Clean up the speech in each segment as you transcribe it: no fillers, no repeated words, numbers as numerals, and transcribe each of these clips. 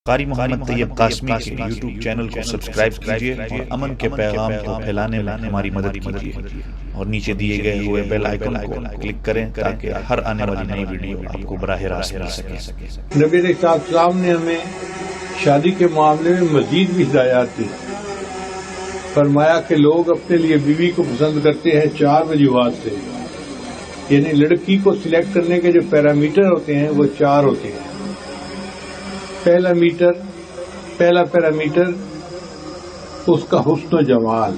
قاری محمد طیب قاسمی کے YouTube channel کو سبسکرائب کیجیے اور امن کے پیغام کو پھیلانے میں ہماری مدد کیجیے اور نیچے دیے گئے ہوئے بیل آئیکن کو کلک کریں تاکہ ہر آنے والی نئی ویڈیو آپ کو براہ راست مل سکے۔ نبی علیہ السلام نے ہمیں شادی کے معاملے میں مزید بھی ہدایات دی۔ فرمایا کہ لوگ اپنے لیے بیوی کو پسند کرتے ہیں 4 وجوہات سے، یعنی لڑکی کو سلیکٹ کرنے کے جو پیرامیٹر ہوتے ہیں وہ 4 ہوتے ہیں۔ پہلا پیرامیٹر اس کا حسن و جمال۔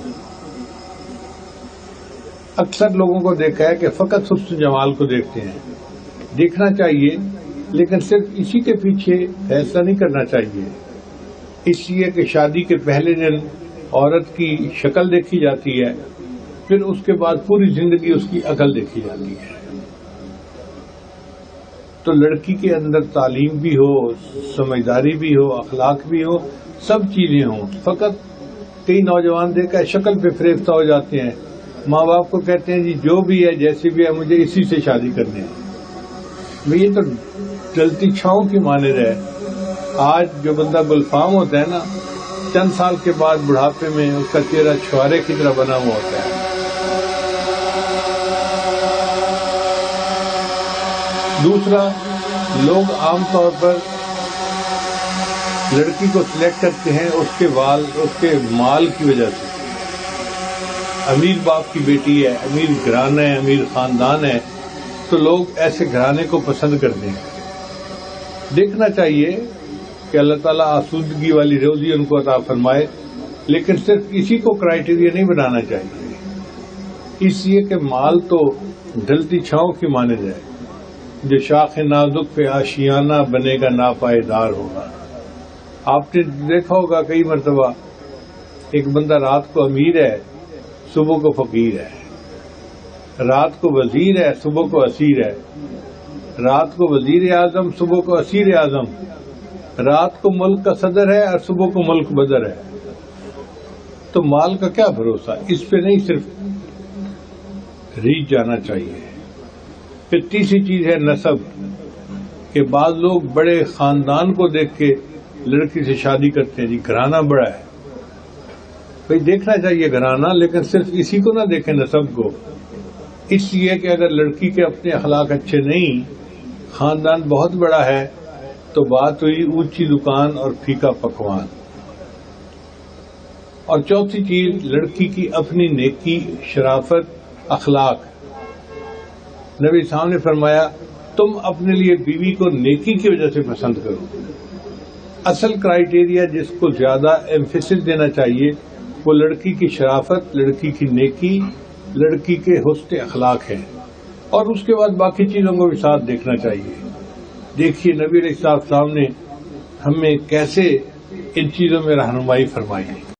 اکثر لوگوں کو دیکھا ہے کہ فقط حسن و جمال کو دیکھتے ہیں، دیکھنا چاہیے لیکن صرف اسی کے پیچھے فیصلہ نہیں کرنا چاہیے، اس لیے کہ شادی کے پہلے دن عورت کی شکل دیکھی جاتی ہے، پھر اس کے بعد پوری زندگی اس کی عقل دیکھی جاتی ہے۔ تو لڑکی کے اندر تعلیم بھی ہو، سمجھداری بھی ہو، اخلاق بھی ہو، سب چیزیں ہوں۔ فقط کئی نوجوان دیکھا ہے شکل پہ فریفتہ ہو جاتے ہیں، ماں باپ کو کہتے ہیں جی جو بھی ہے جیسی بھی ہے مجھے اسی سے شادی کرنی ہے۔ یہ تو جلتی چھاؤں کی مانند ہے۔ آج جو بندہ گلفام ہوتا ہے نا، چند سال کے بعد بڑھاپے میں اس کا چہرہ چھوارے کی طرح بنا ہوا ہوتا ہے۔ دوسرا، لوگ عام طور پر لڑکی کو سلیکٹ کرتے ہیں اس کے مال کی وجہ سے۔ امیر باپ کی بیٹی ہے، امیر گھرانہ ہے، امیر خاندان ہے، تو لوگ ایسے گھرانے کو پسند کرتے ہیں۔ دیکھنا چاہیے کہ اللہ تعالیٰ آسودگی والی روزی ان کو عطا فرمائے، لیکن صرف اسی کو کرائیٹیریا نہیں بنانا چاہیے، اس لیے کہ مال تو ڈھلتی چھاؤں کی مانند ہے، جو شاخ نازک پہ آشیانہ بنے گا ناپائیدار ہوگا۔ آپ نے دیکھا ہوگا کئی مرتبہ ایک بندہ رات کو امیر ہے، صبح کو فقیر ہے، رات کو وزیر ہے، صبح کو اسیر ہے، رات کو وزیر اعظم، صبح کو اسیر اعظم، رات کو ملک کا صدر ہے اور صبح کو ملک بدر ہے۔ تو مال کا کیا بھروسہ، اس پہ نہیں صرف ریچھ جانا چاہیے۔ پھر تیسری چیز ہے نسب، کہ بعض لوگ بڑے خاندان کو دیکھ کے لڑکی سے شادی کرتے ہیں، جی گھرانہ بڑا ہے۔ بھئی دیکھنا چاہیے گھرانہ، لیکن صرف اسی کو نہ دیکھیں نسب کو، اس لیے کہ اگر لڑکی کے اپنے اخلاق اچھے نہیں، خاندان بہت بڑا ہے، تو بات ہوئی اونچی دکان اور پھیکا پکوان۔ اور چوتھی چیز لڑکی کی اپنی نیکی، شرافت، اخلاق۔ نبی صاحب نے فرمایا تم اپنے لیے بیوی کو نیکی کی وجہ سے پسند کرو۔ اصل کرائیٹیریا جس کو زیادہ ایمفیسس دینا چاہیے وہ لڑکی کی شرافت، لڑکی کی نیکی، لڑکی کے حسن اخلاق ہے، اور اس کے بعد باقی چیزوں کو بھی ساتھ دیکھنا چاہیے۔ دیکھیے نبی علیہ السلام نے ہمیں کیسے ان چیزوں میں رہنمائی فرمائی ہے۔